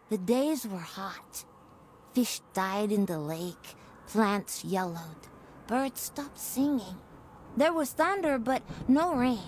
The days were hot. Fish died in the lake, plants yellowed, birds stopped singing. There was thunder, but no rain.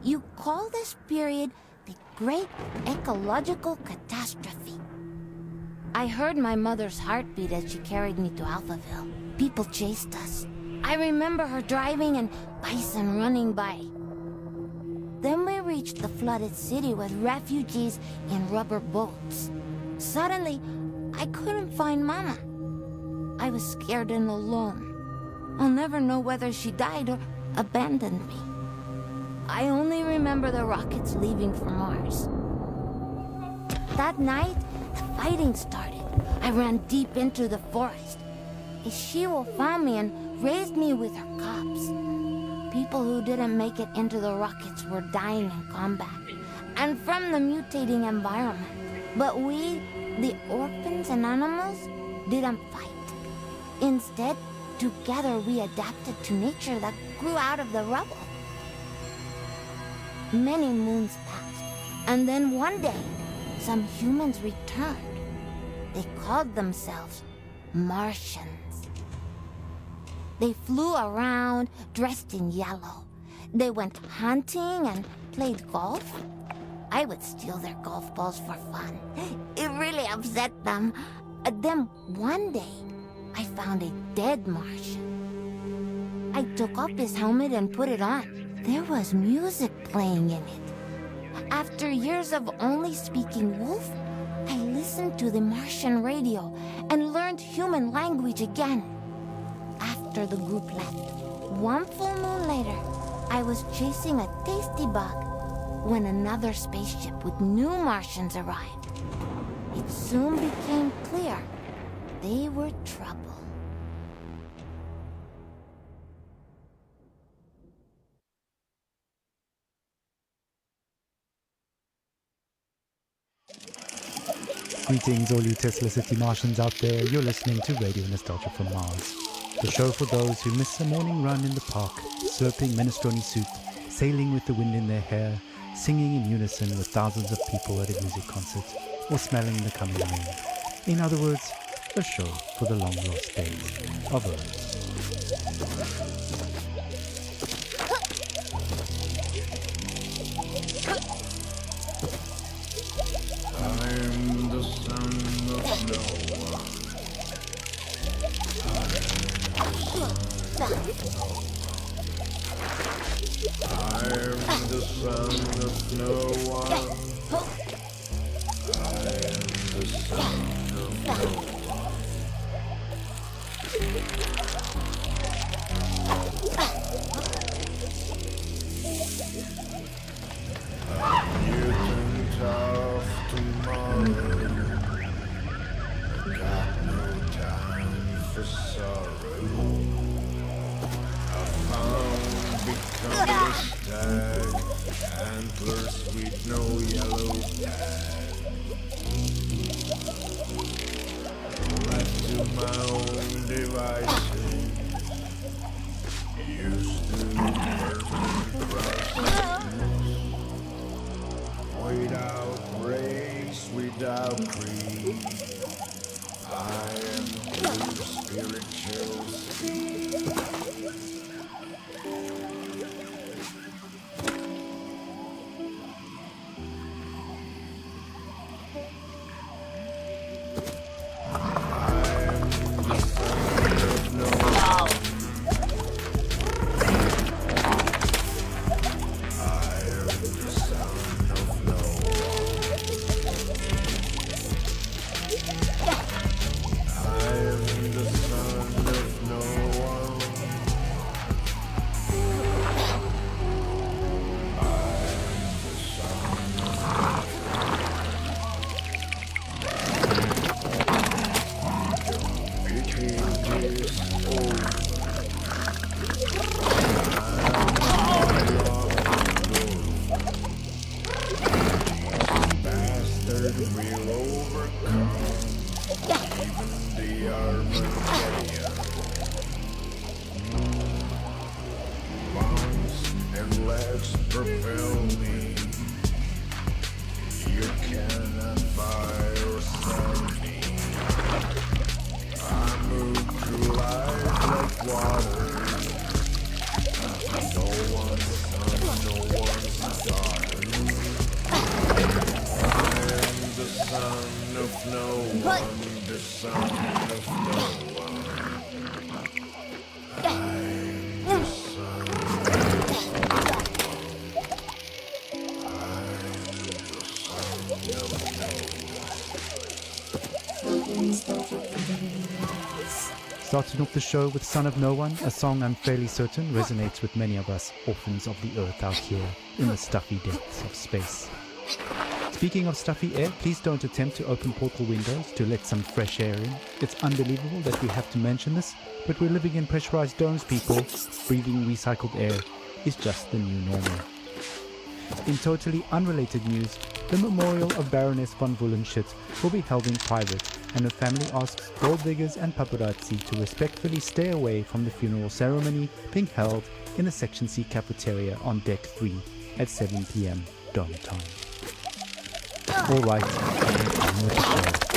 You call this period the Great Ecological Catastrophe. I heard my mother's heartbeat as she carried me to Alphaville. People chased us. I remember her driving and bison running by. Then we reached the flooded city with refugees in rubber boats. Suddenly, I couldn't find Mama. I was scared and alone. I'll never know whether she died or abandoned me. I only remember the rockets leaving for Mars. That night, the fighting started. I ran deep into the forest. A she-wolf found me and raised me with her cubs. People who didn't make it into the rockets were dying in combat and from the mutating environment. But we, the orphans and animals, didn't fight. Instead, together we adapted to nature that grew out of the rubble. Many moons passed, and then one day, some humans returned. They called themselves Martians. They flew around, dressed in yellow. They went hunting and played golf. I would steal their golf balls for fun. It really upset them. Then one day, I found a dead Martian. I took off his helmet and put it on. There was music playing in it. After years of only speaking wolf, I listened to the Martian radio and learned human language again. After the group left, one full moon later, I was chasing a tasty bug when another spaceship with new Martians arrived. It soon became clear they were trouble. Greetings all you Tesla City Martians out there. You're listening to Radio Nostalgia from Mars, the show for those who miss a morning run in the park, slurping minestrone soup, sailing with the wind in their hair, singing in unison with thousands of people at a music concert, or smelling the coming rain. In other words, a show for the long-lost days of Earth. I'm the son of Noah. I'm the son of Noah. I'm the son of Noah. Mutant of tomorrow. Got no time for sorrow. I found become a stag, antlers with no yellow pad. Left to my own devices, used to work. words propel me. You cannot buy or sell me. I move through life like water. No one's son, no one's daughter. I am the son of no one, the son of no one. Starting off the show with Son of No One, a song I'm fairly certain resonates with many of us orphans of the earth out here in the stuffy depths of space. Speaking of stuffy air, please don't attempt to open portal windows to let some fresh air in. It's unbelievable that we have to mention this, but we're living in pressurized domes, people. Breathing recycled air is just the new normal. In totally unrelated news, the memorial of Baroness von Wullenschütz will be held in private, and her family asks gold diggers and paparazzi to respectfully stay away from the funeral ceremony being held in the Section C cafeteria on Deck 3 at 7 p.m. Dome time. Alright, on with the show.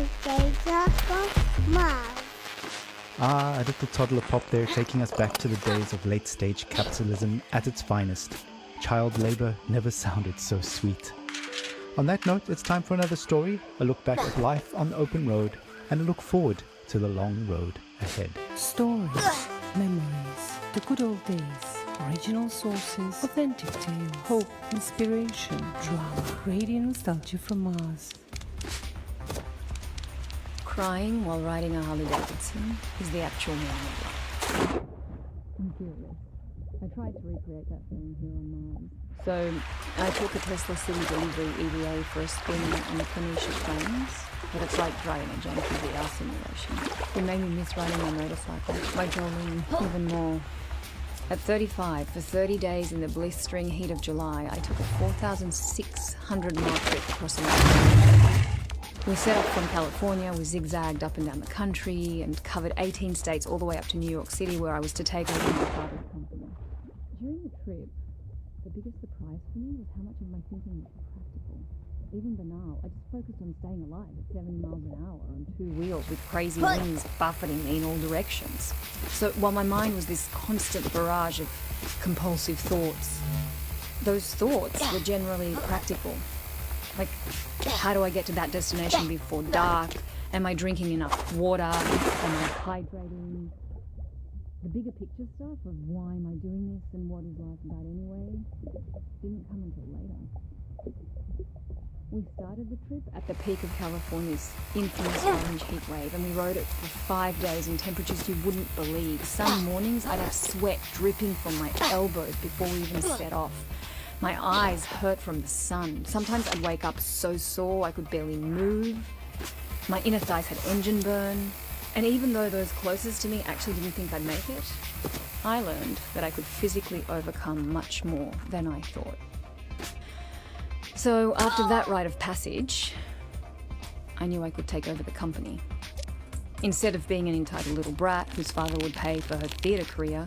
nostalgia for Mars. Ah, a little toddler pop there, taking us back to the days of late-stage capitalism at its finest. Child labor never sounded so sweet. On that note, it's time for another story, a look back at life on the open road, and a look forward to the long road ahead. Stories, memories, the good old days, original sources, authentic tales, hope, inspiration, drama, radio nostalgia from Mars. Crying while riding a Harley Davidson is the actual meaning of life. I'm curious. I tried to recreate that feeling here on Mars. So I took a Tesla City Delivery EVA for a spin on the Phoenicia Plains, but it's like driving a janky VR simulation. It made me miss riding my motorcycle, my Jolene, even more. At 35, for 30 days in the blistering heat of July, I took a 4,600-mile trip across America. We set off from California, we zigzagged up and down the country, and covered 18 states all the way up to New York City, where I was to take over my father's company. During the trip, the biggest surprise for me was how much of my thinking was practical. Even banal, I just focused on staying alive at 70 miles an hour on two wheels with crazy winds buffeting me in all directions. So while my mind was this constant barrage of compulsive thoughts, those thoughts were generally practical. Like, how do I get to that destination before dark? Am I drinking enough water? Am I hydrating? The bigger picture stuff of why am I doing this and what is life about anyway didn't come until later. We started the trip at the peak of California's infamous orange heat wave, and we rode it for 5 days in temperatures you wouldn't believe. Some mornings I'd have sweat dripping from my elbows before we even set off. My eyes hurt from the sun. Sometimes I'd wake up so sore I could barely move. My inner thighs had engine burn. And even though those closest to me actually didn't think I'd make it, I learned that I could physically overcome much more than I thought. So after that rite of passage, I knew I could take over the company. Instead of being an entitled little brat whose father would pay for her theatre career,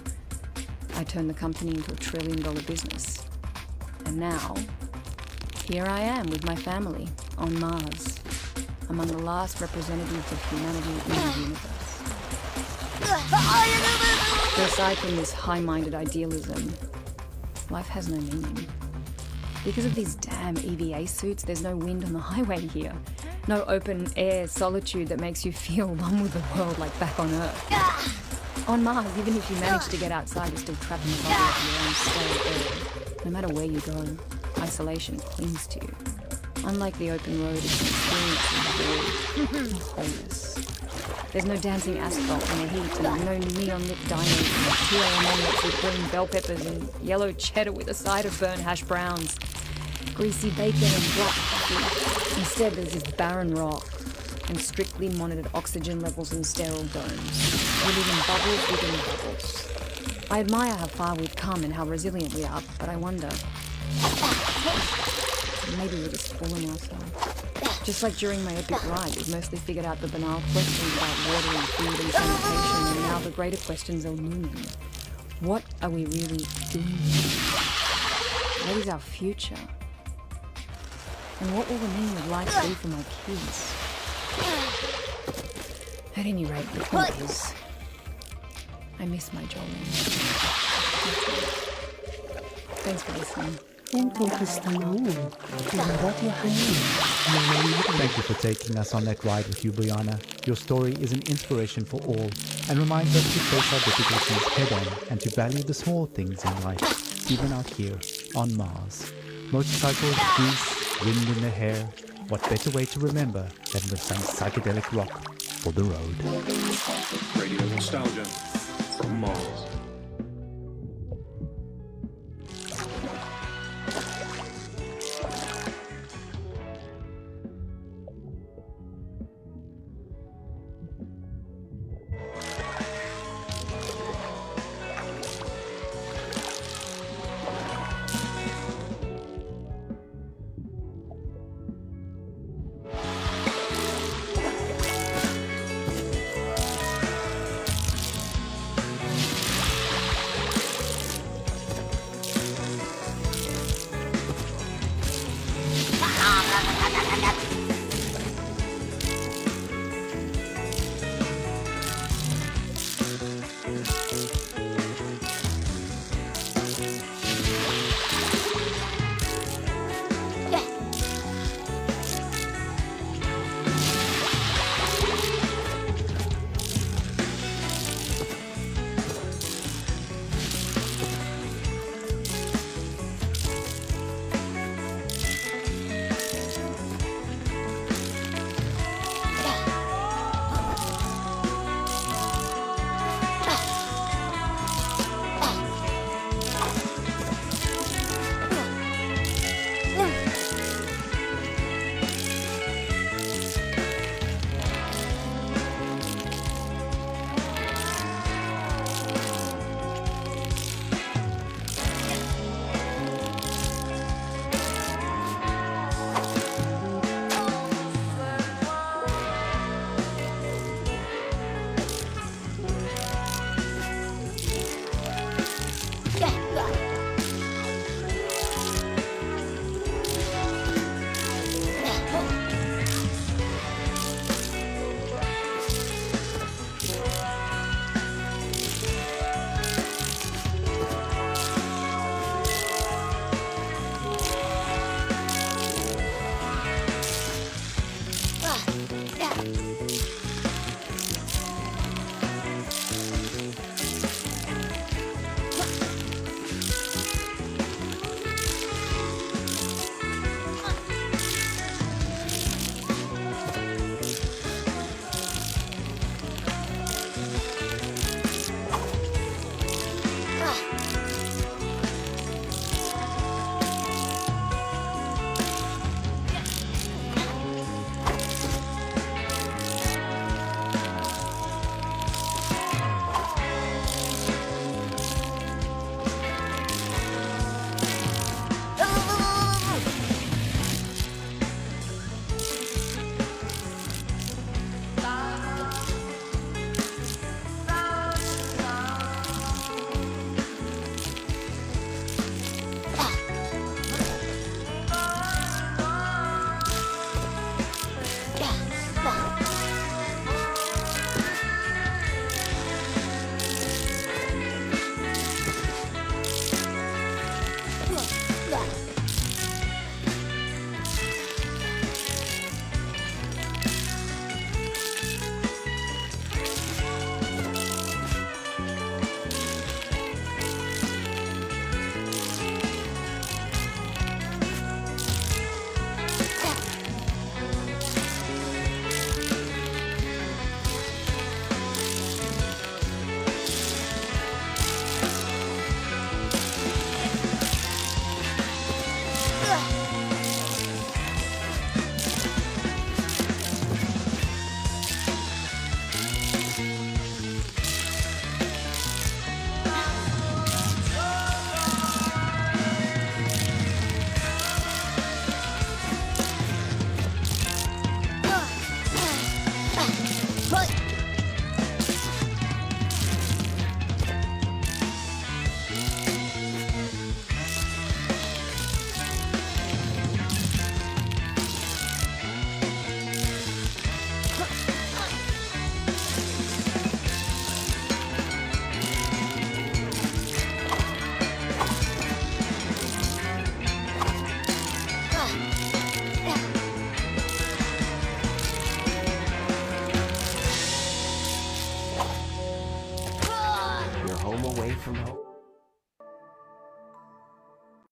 I turned the company into a $1 trillion business. And now, here I am with my family on Mars, among the last representatives of humanity in the universe. So aside from this high-minded idealism, life has no meaning. Because of these damn EVA suits, there's no wind on the highway here. No open-air solitude that makes you feel one with the world like back on Earth. On Mars, even if you manage to get outside, you're still trapped in the body of your own stale air. No matter where you go, isolation clings to you. Unlike the open road, it's an experience of wholeness. There's no dancing asphalt in the heat, and no neon-lit diners, and 2 a.m. omelets with green bell peppers and yellow cheddar with a side of burnt hash browns, greasy bacon and black coffee. Instead, there's this barren rock and strictly monitored oxygen levels in sterile domes. We live in bubbles within bubbles. I admire how far we've come and how resilient we are, but I wonder, maybe we're just fooling ourselves. Just like during my epic ride, we've mostly figured out the banal questions about water and food and sanitation, and now the greater questions are looming. What are we really doing? What is our future? And what will the meaning of life be for my kids? At any rate, the point is, I miss my Jolene. Thanks for listening. Thank you for taking us on that ride with you, Brianna. Your story is an inspiration for all and reminds us to face our difficulties head-on and to value the small things in life, even out here on Mars. Motorcycles, grease, wind in the hair. What better way to remember than with some psychedelic rock for the road? Radio nostalgia from Mars. away from home.